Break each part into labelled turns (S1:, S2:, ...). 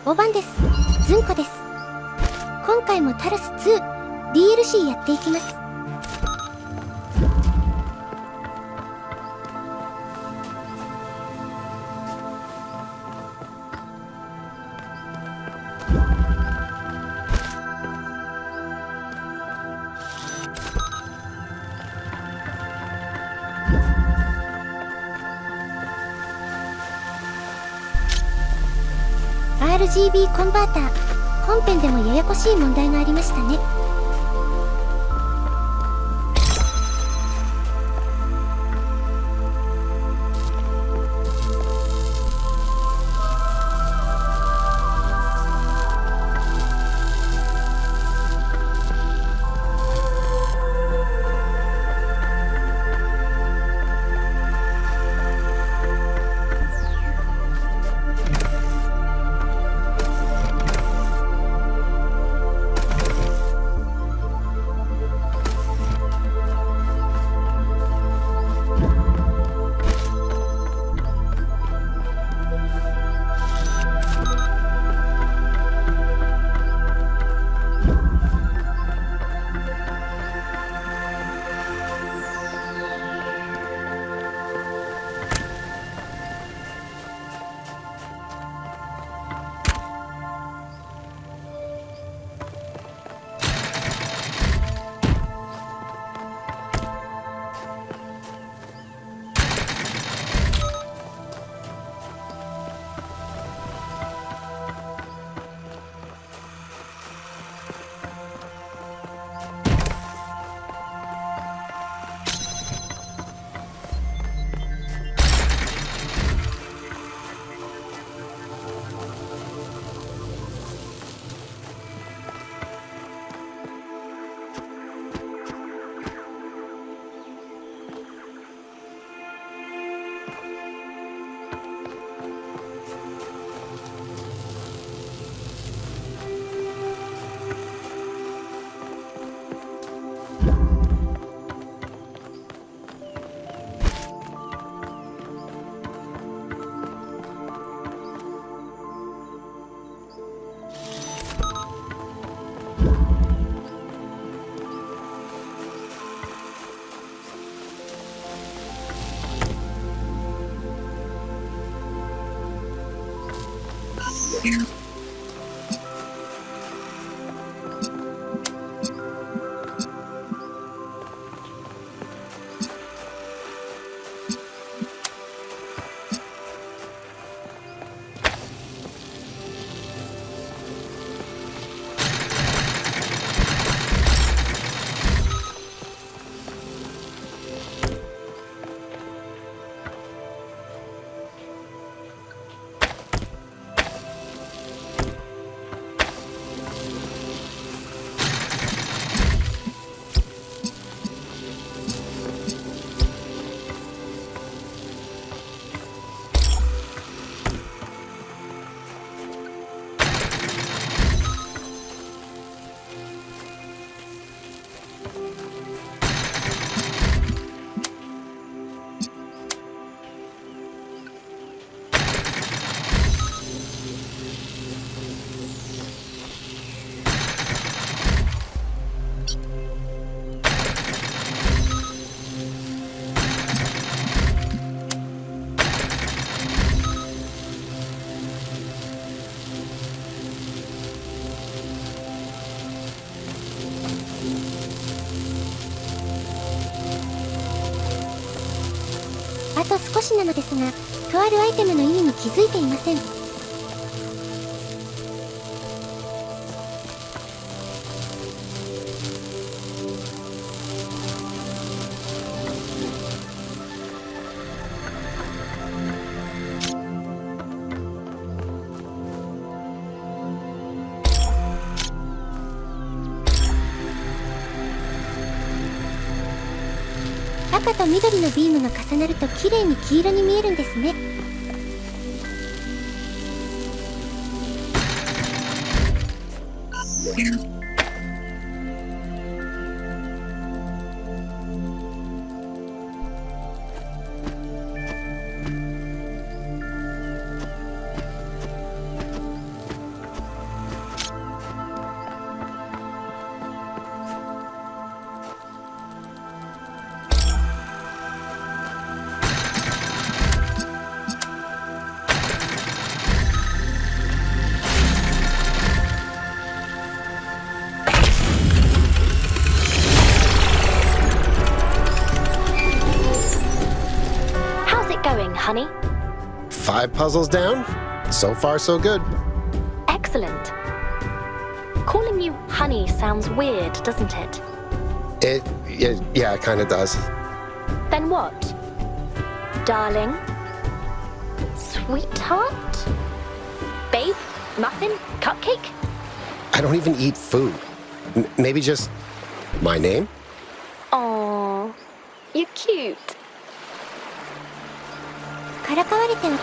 S1: おばんです。ずんこです。今回もタロス 2DLC やっていきます。RGB コンバーター、本編でもややこしい問題がありましたね。あと少しなのですが、とあるアイテムの意味に気づいていません。赤と緑のビームが重なると綺麗に黄色に見えるんですね。
S2: honey?
S3: 5 puzzles down? So far, so good.
S2: Excellent. Calling you honey sounds weird, doesn't it?
S3: Yeah, it kinda does.
S2: Then what? Darling? Sweetheart? Babe? Muffin? Cupcake?
S3: I don't even eat food. Maybe just my name?
S2: Aww, you're cute.
S1: からかわれておる。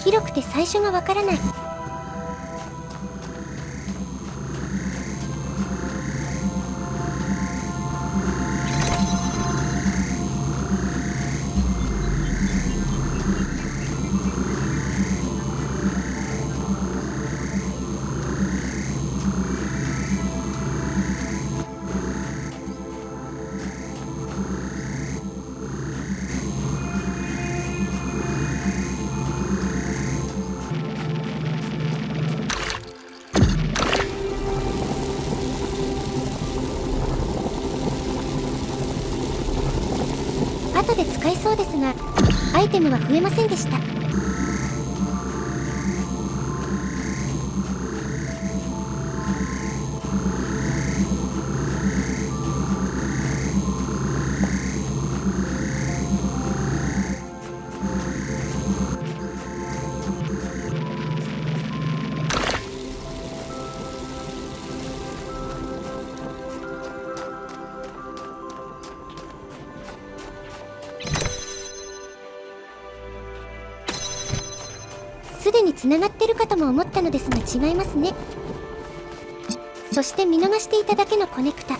S1: 広くて最初がわからない。後で使えそうですが、アイテムは増えませんでした。すでに繋がってるかとも思ったのですが違いますね。そして見逃していただけのコネクタ。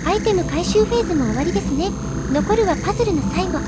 S1: アイテム回収フェーズも終わりですね。残るはパズルの最後。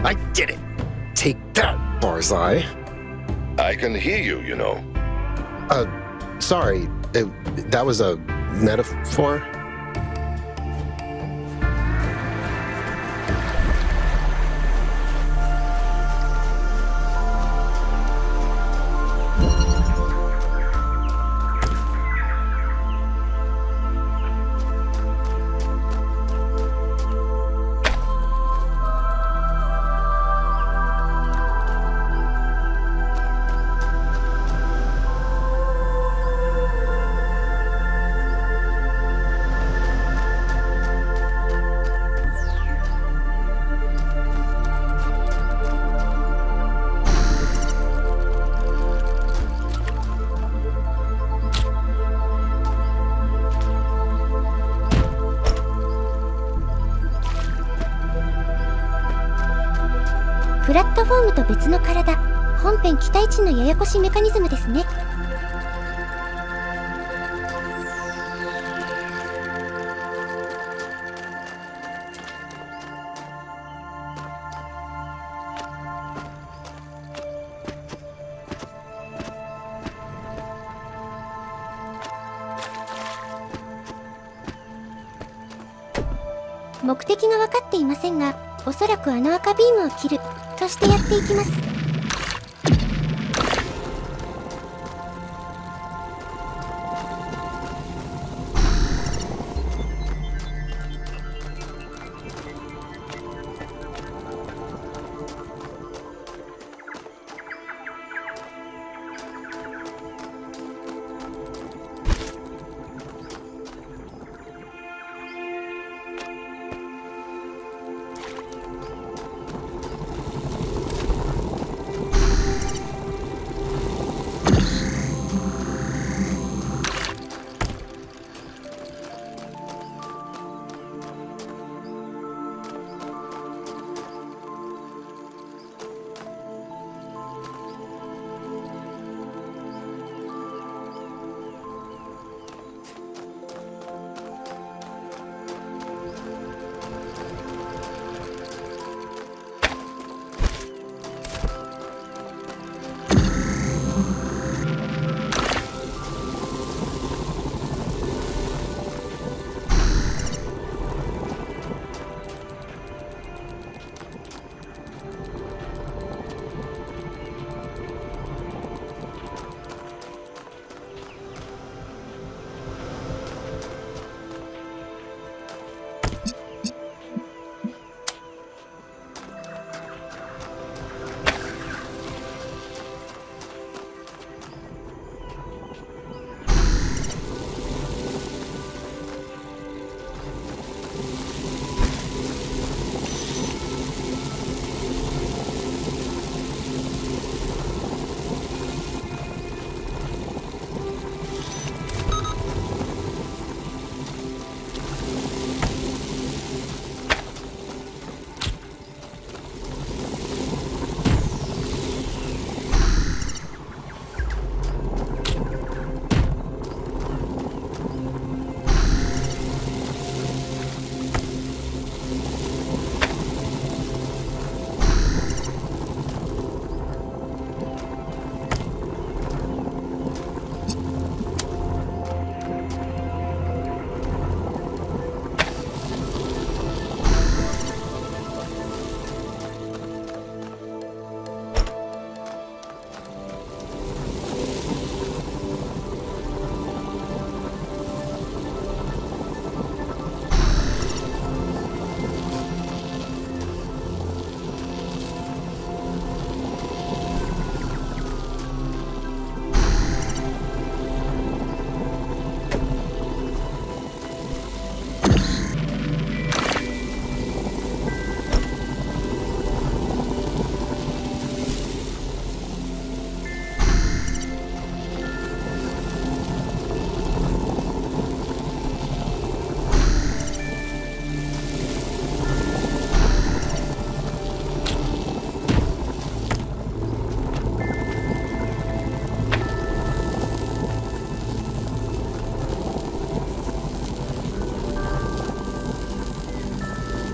S3: I did it! Take that, Barzai.
S4: I can hear you, you know.
S3: Sorry, that was a metaphor?
S1: プラットフォームと別の体、本編期待値のややこしメカニズムですね。目的が分かっていませんが、おそらくあの赤ビームを切るとしてやっていきます。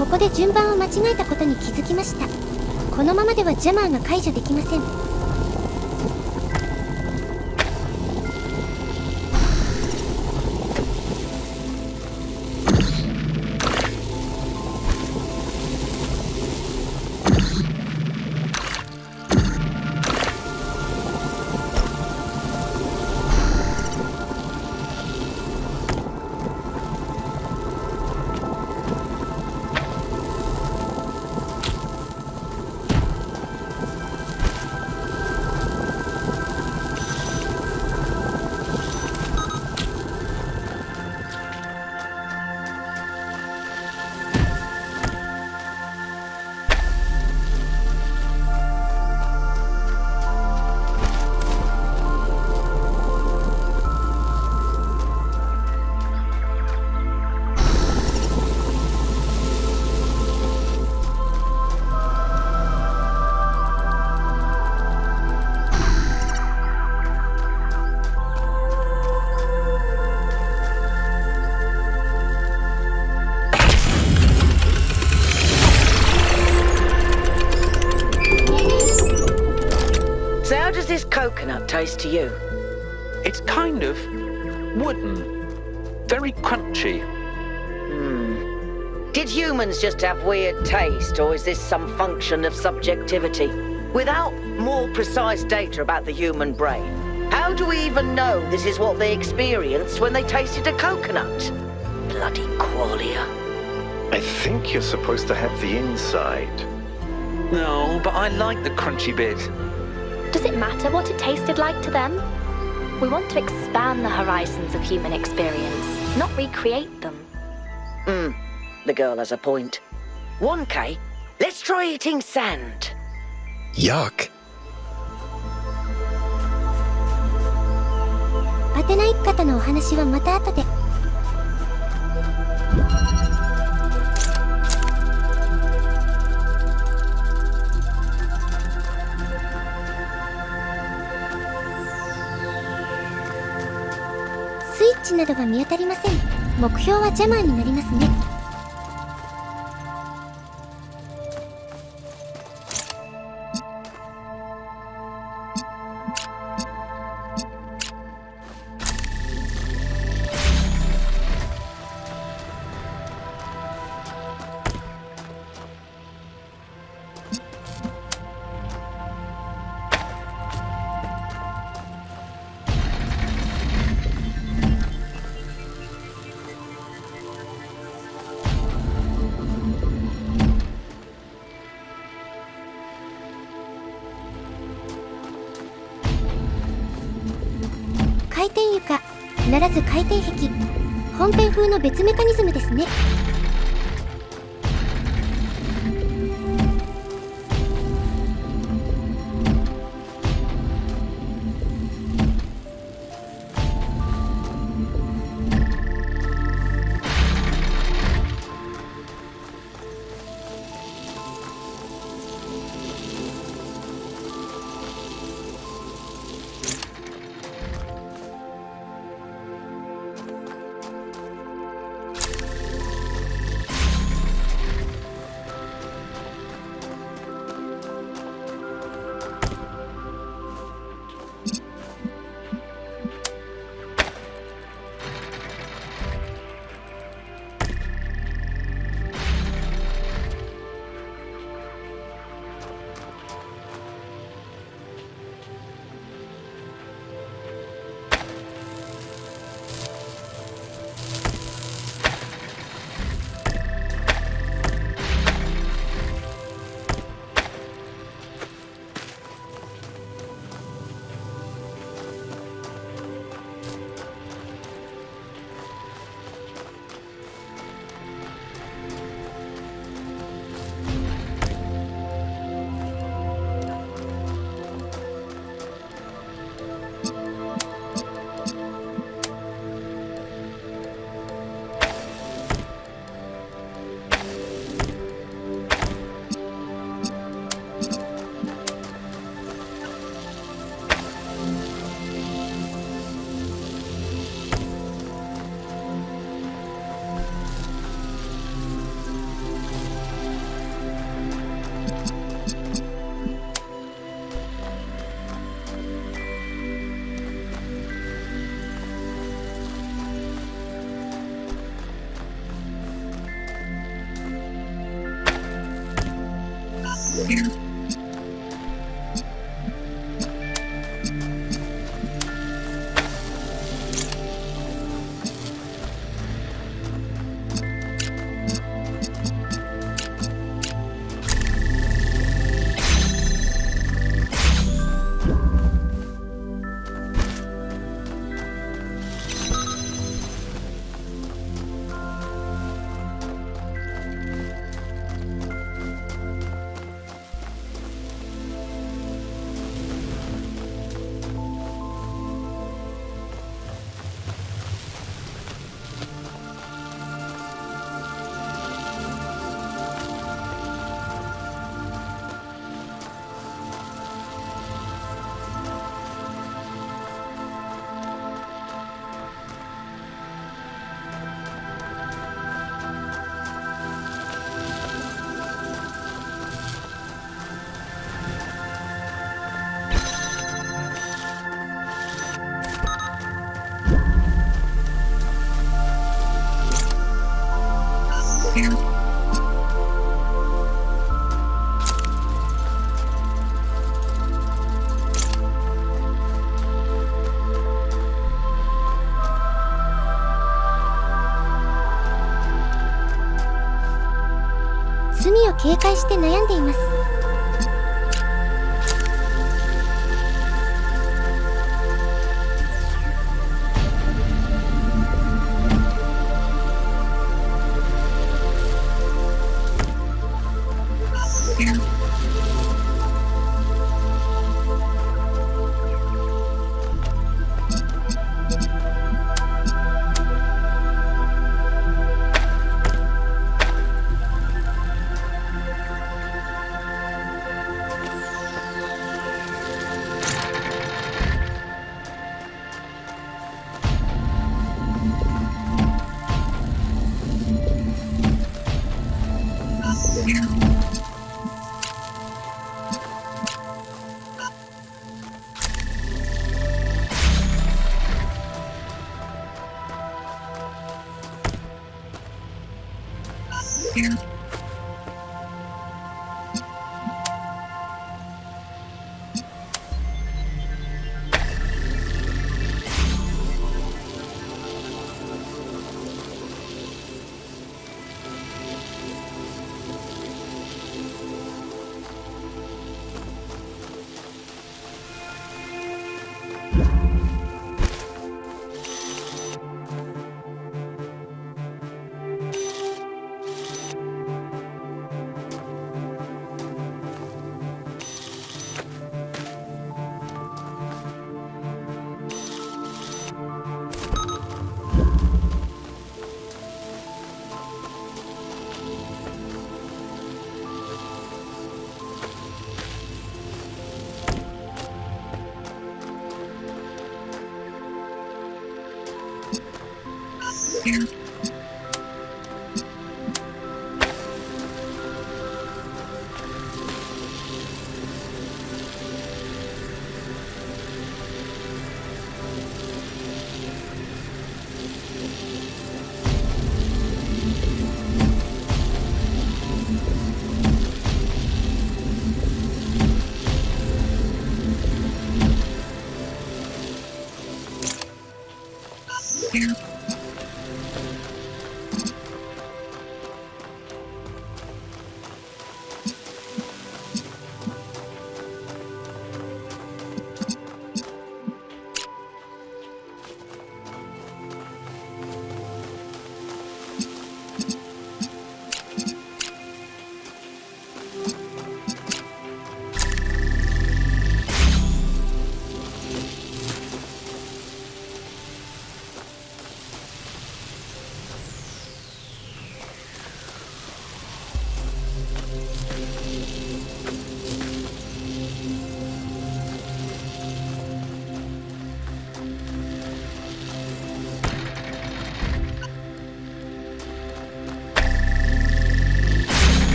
S1: ここで順番を間違えたことに気づきました。このままではジャマーが解除できません。
S5: So how does this coconut taste to you?
S6: It's kind of wooden, very crunchy.
S5: Did humans just have weird taste, or is this some function of subjectivity? Without more precise data about the human brain, how do we even know this is what they experienced when they tasted a coconut? Bloody qualia.
S7: I think you're supposed to have the inside.
S6: No, but I like the crunchy bit.
S2: Does it matter what it tasted like to them? We want to expand the horizons of human experience, not recreate them.
S5: The girl has a point. 1K, let's try eating sand.
S3: Yuck.
S1: アテナ一家とのお話はまた後で。スイッチなどが見当たりません。目標はジャマーになりますね。回転床ならず回転壁、本編風の別メカニズムですね。罪を警戒して悩んでいます。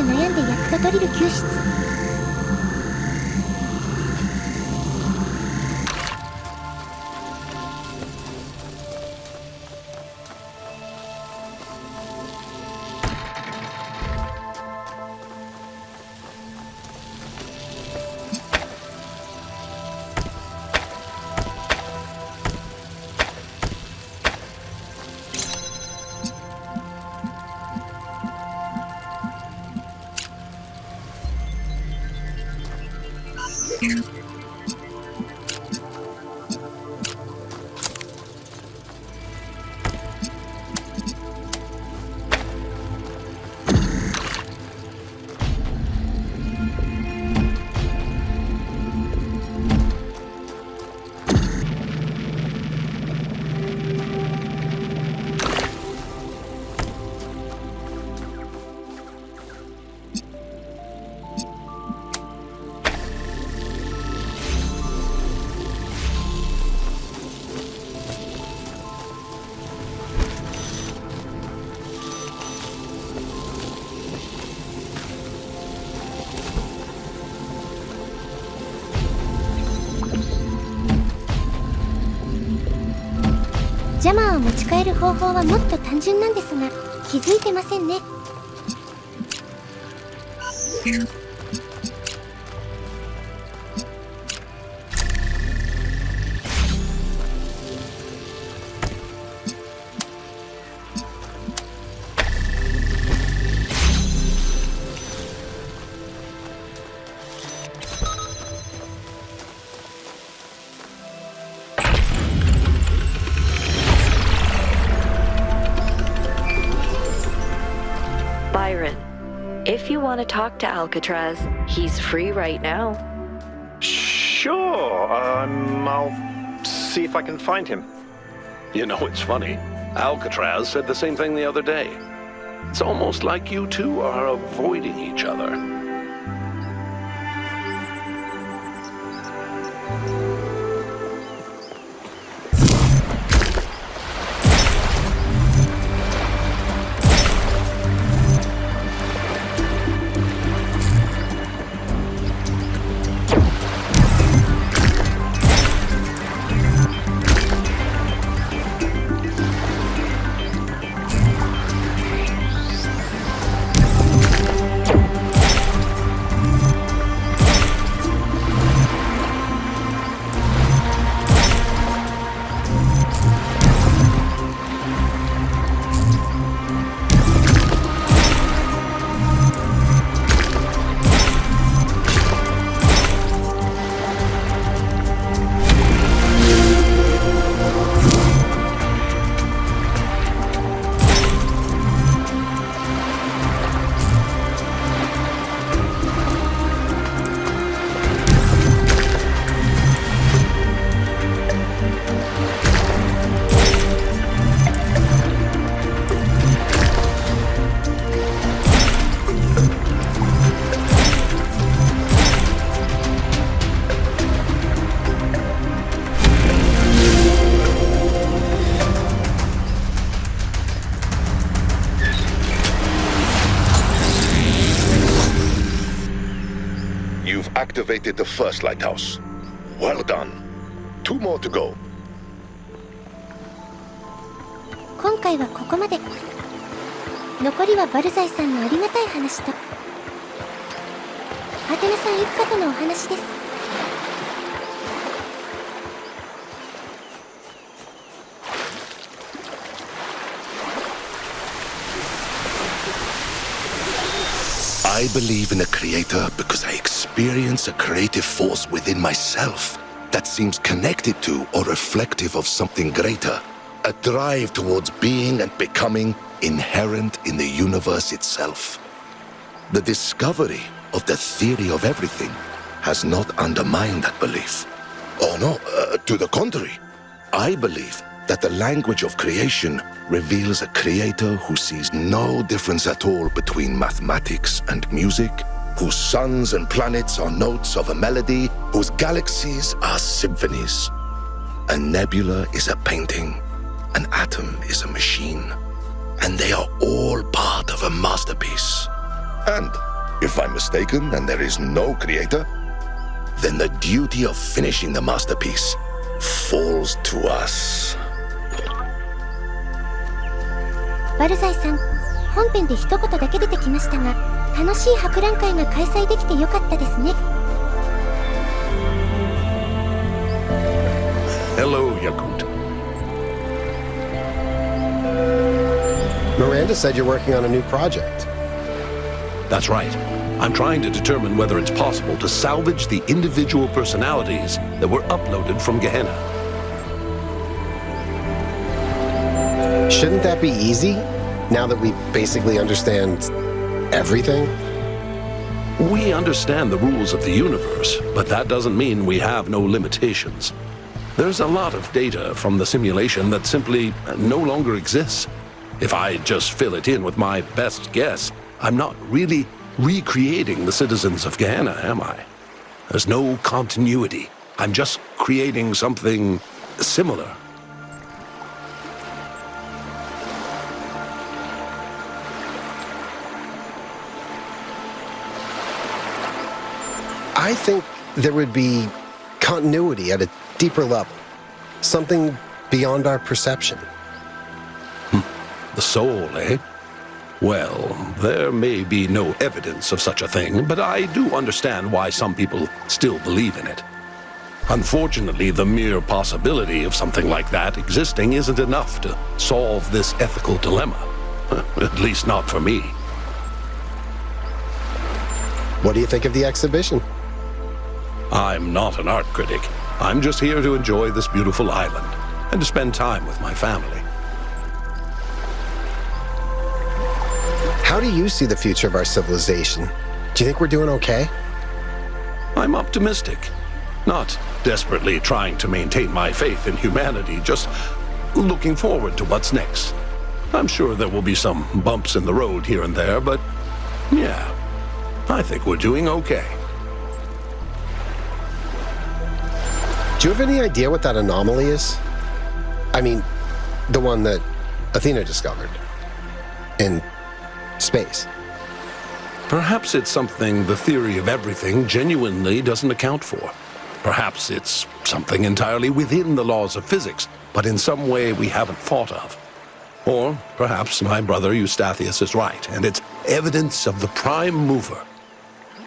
S1: 悩んで役立ドリル救出。ジャマーを持ち帰る方法はもっと単純なんですが、気づいてませんね。
S8: Byron, if you want to talk to Alcatraz, he's free right now.
S7: Sure. I'll see if I can find him.
S4: You know, it's funny. Alcatraz said the same thing the other day. It's almost like you two are avoiding each other. You've activated the first lighthouse. Well done. 2 more to go.
S1: 今回はここまで。残りはバルザイさんのありがたい話とアテナさん一家とのお話です。
S4: I believe in a creator because I experience a creative force within myself that seems connected to or reflective of something greater. A drive towards being and becoming inherent in the universe itself. The discovery of the theory of everything has not undermined that belief. Oh no, to the contrary. I believe that the language of creation reveals a creator who sees no difference at all between mathematics and music, whose suns and planets are notes of a melody, whose galaxies are symphonies. A nebula is a painting, an atom is a machine, and they are all part of a masterpiece. And If I'm mistaken and there is no creator, then the duty of finishing the masterpiece falls to us.
S1: バルザイさん、本編で一言だけ出てきましたが、楽しい博覧会が開催できてよかったですね。
S4: Hello, Yakut.
S3: Miranda said you're working on a new project.
S9: That's right. I'm trying to determine whether it's possible to salvage the individual personalities that were uploaded from Gehenna.
S3: Shouldn't that be easy, now that we basically understand everything?
S9: We understand the rules of the universe, but that doesn't mean we have no limitations. There's a lot of data from the simulation that simply no longer exists. If I just fill it in with my best guess, I'm not really recreating the citizens of Gehenna, am I? There's no continuity. I'm just creating something similar.
S3: I think there would be continuity at a deeper level. Something beyond our perception.
S9: The soul, eh? Well, there may be no evidence of such a thing, but I do understand why some people still believe in it. Unfortunately, the mere possibility of something like that existing isn't enough to solve this ethical dilemma. At least not for me.
S3: What do you think of the exhibition?
S9: I'm not an art critic. I'm just here to enjoy this beautiful island and to spend time with my family.
S3: How do you see the future of our civilization? Do you think we're doing okay?
S9: I'm optimistic. Not desperately trying to maintain my faith in humanity, just looking forward to what's next. I'm sure there will be some bumps in the road here and there, but yeah, I think we're doing okay.
S3: Do you have any idea what that anomaly is? I mean, the one that Athena discovered in space.
S9: Perhaps it's something the theory of everything genuinely doesn't account for. Perhaps it's something entirely within the laws of physics, but in some way we haven't thought of. Or perhaps my brother Eustathius is right, and it's evidence of the prime mover.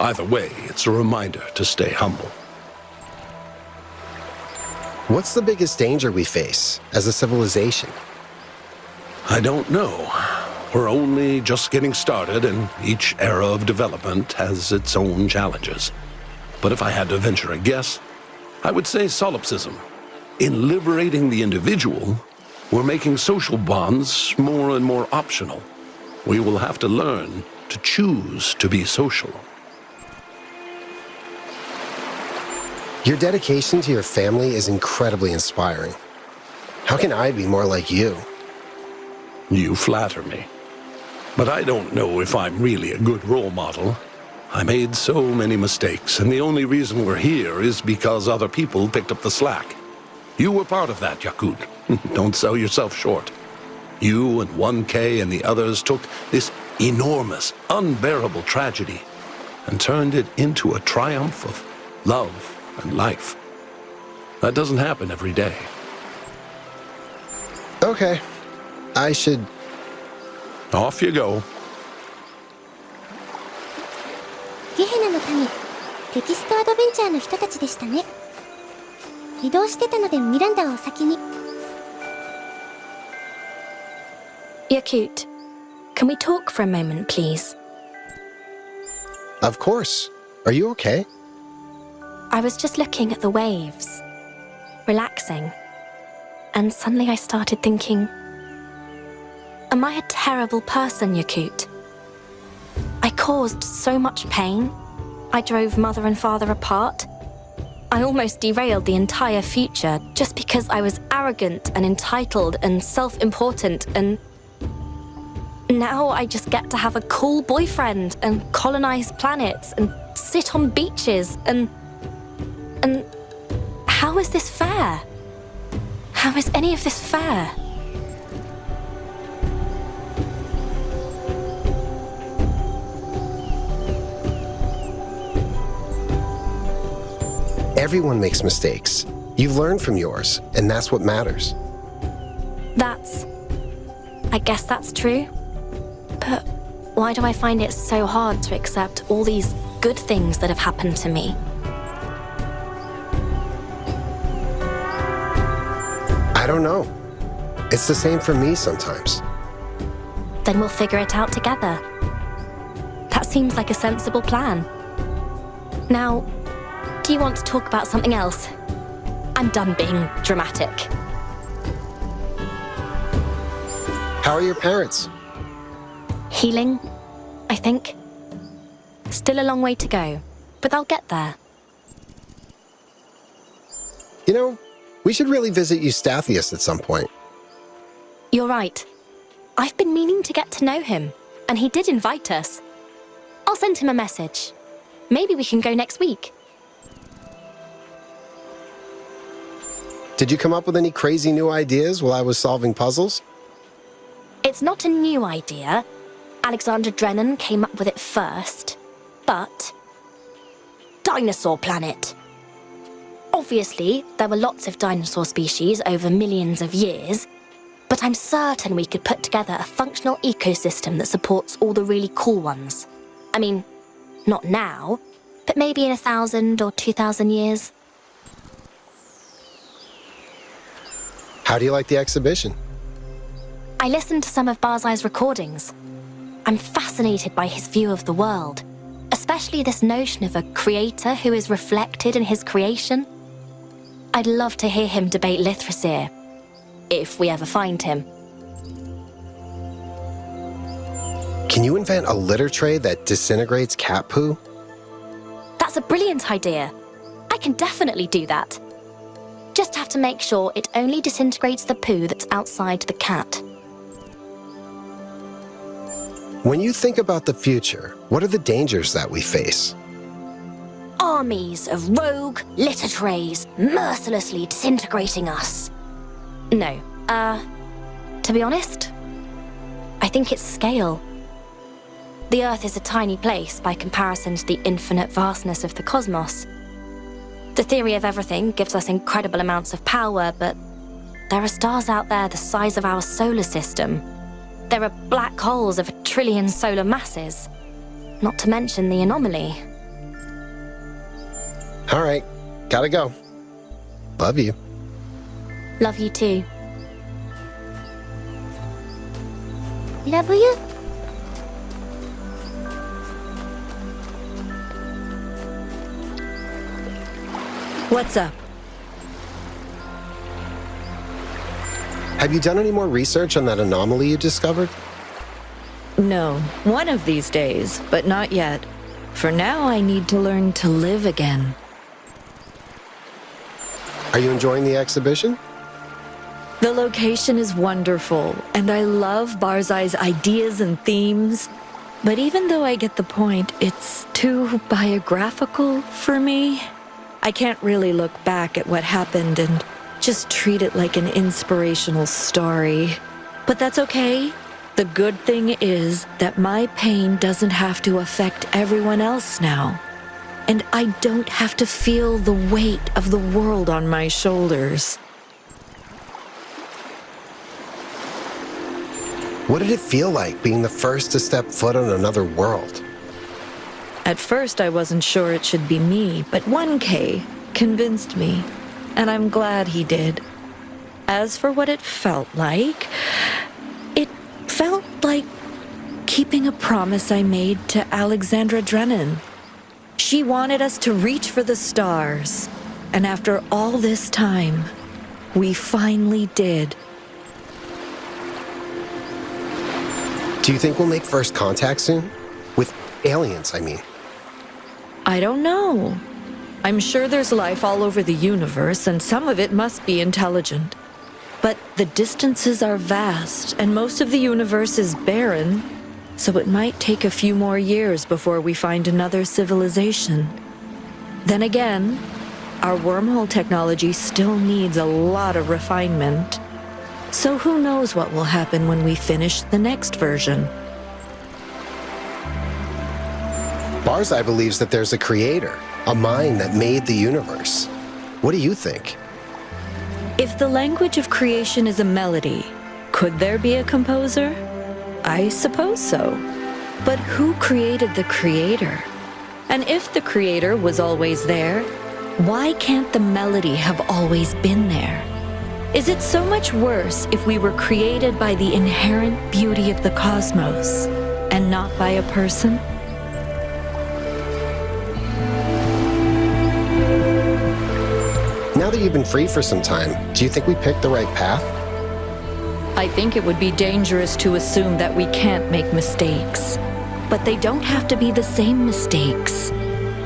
S9: Either way, it's a reminder to stay humble.
S3: What's the biggest danger we face as a civilization?
S9: I don't know. We're only just getting started, and each era of development has its own challenges. But if I had to venture a guess, I would say solipsism. In liberating the individual, we're making social bonds more and more optional. We will have to learn to choose to be social.
S3: Your dedication to your family is incredibly inspiring. How can I be more like you?
S9: You flatter me. But I don't know if I'm really a good role model. I made so many mistakes, and the only reason we're here is because other people picked up the slack. You were part of that, Yakut. Don't sell yourself short. You and 1K and the others took this enormous, unbearable tragedy and turned it into a triumph of love and life. That doesn't happen every day.
S3: Okay. I should...
S9: Off you go.
S1: ゲヘナの民、テキストアドベンチャーの人たちでしたね。移動してたのでミランダはお先に。
S2: Yakut, can we talk for a moment, please?
S3: Of course. Are you okay?
S2: I was just looking at the waves, relaxing, and suddenly I started thinking, am I a terrible person, Yakut? I caused so much pain. I drove mother and father apart. I almost derailed the entire future just because I was arrogant and entitled and self-important, and now I just get to have a cool boyfriend and colonize planets and sit on beaches and how is this fair? How is any of this fair?
S3: Everyone makes mistakes. You've learned from yours, and that's what matters.
S2: I guess that's true. But why do I find it so hard to accept all these good things that have happened to me?
S3: I don't know. It's the same for me sometimes.
S2: Then we'll figure it out together. That seems like a sensible plan. Now, do you want to talk about something else? I'm done being dramatic.
S3: How are your parents?
S2: Healing, I think. Still a long way to go, but I'll get there.
S3: You know, we should really visit Eustathius at some point.
S2: You're right. I've been meaning to get to know him, and he did invite us. I'll send him a message. Maybe we can go next week.
S3: Did you come up with any crazy new ideas while I was solving puzzles?
S2: It's not a new idea. Alexander Drennan came up with it first. But... Dinosaur planet. Obviously, there were lots of dinosaur species over millions of years, but I'm certain we could put together a functional ecosystem that supports all the really cool ones. I mean, not now, but maybe in 1,000 or 2,000 years.
S3: How do you like the exhibition?
S2: I listened to some of Barzai's recordings. I'm fascinated by his view of the world, especially this notion of a creator who is reflected in his creation. I'd love to hear him debate Lithrasir, if we ever find him.
S3: Can you invent a litter tray that disintegrates cat poo?
S2: That's a brilliant idea. I can definitely do that. Just have to make sure it only disintegrates the poo that's outside the cat.
S3: When you think about the future, what are the dangers that we face?
S2: Armies of rogue litter trays mercilessly disintegrating us. No, to be honest, I think it's scale. The Earth is a tiny place by comparison to the infinite vastness of the cosmos. The theory of everything gives us incredible amounts of power, but there are stars out there the size of our solar system. There are black holes of 1 trillion solar masses, not to mention the anomaly.
S3: All right, gotta go. Love you.
S2: Love you too.
S1: Love you.
S10: What's up?
S3: Have you done any more research on that anomaly you discovered?
S10: No, one of these days, but not yet. For now, I need to learn to live again.
S3: Are you enjoying the exhibition?
S10: The location is wonderful, and I love Barzai's ideas and themes. But even though I get the point, it's too biographical for me. I can't really look back at what happened and just treat it like an inspirational story. But that's okay. The good thing is that my pain doesn't have to affect everyone else now. And I don't have to feel the weight of the world on my shoulders.
S3: What did it feel like being the first to step foot on another world?
S10: At first, I wasn't sure it should be me, but 1K convinced me, and I'm glad he did. As for what it felt like keeping a promise I made to Alexandra Drennan. She wanted us to reach for the stars, and after all this time, we finally did.
S3: Do you think we'll make first contact soon? With aliens, I mean.
S10: I don't know. I'm sure there's life all over the universe, and some of it must be intelligent. But the distances are vast, and most of the universe is barren, so it might take a few more years before we find another civilization. Then again, our wormhole technology still needs a lot of refinement. So who knows what will happen when we finish the next version?
S3: Barzai believes that there's a creator, a mind that made the universe. What do you think?
S10: If the language of creation is a melody, could there be a composer? I suppose so. But who created the creator? And if the creator was always there, why can't the melody have always been there? Is it so much worse if we were created by the inherent beauty of the cosmos and not by a person?
S3: Now that you've been free for some time, do you think we picked the right path?
S10: I think it would be dangerous to assume that we can't make mistakes. But they don't have to be the same mistakes.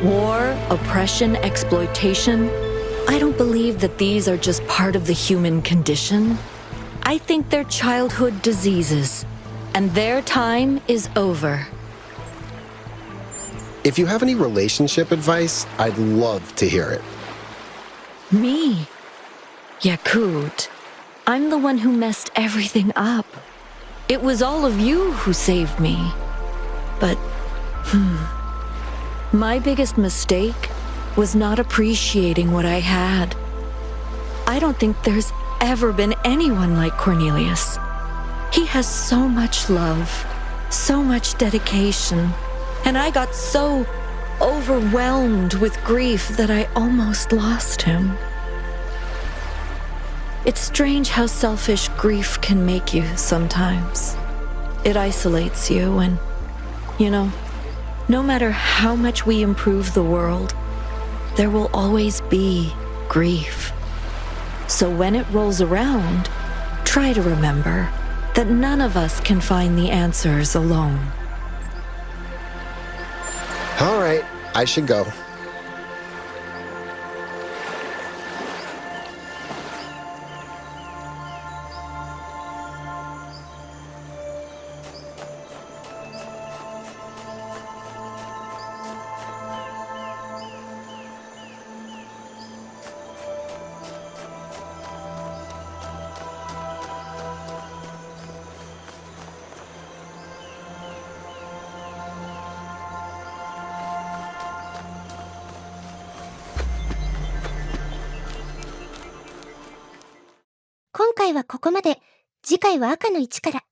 S10: War, oppression, exploitation. I don't believe that these are just part of the human condition. I think they're childhood diseases, and their time is over.
S3: If you have any relationship advice, I'd love to hear it.
S10: Me? Yakut. I'm the one who messed everything up. It was all of you who saved me. But, my biggest mistake was not appreciating what I had. I don't think there's ever been anyone like Cornelius. He has so much love, so much dedication, and I got so overwhelmed with grief that I almost lost him. It's strange how selfish grief can make you sometimes. It isolates you and, you know, no matter how much we improve the world, there will always be grief. So when it rolls around, try to remember that none of us can find the answers alone.
S3: All right, I should go.
S1: 今回はここまで。次回は赤の1から。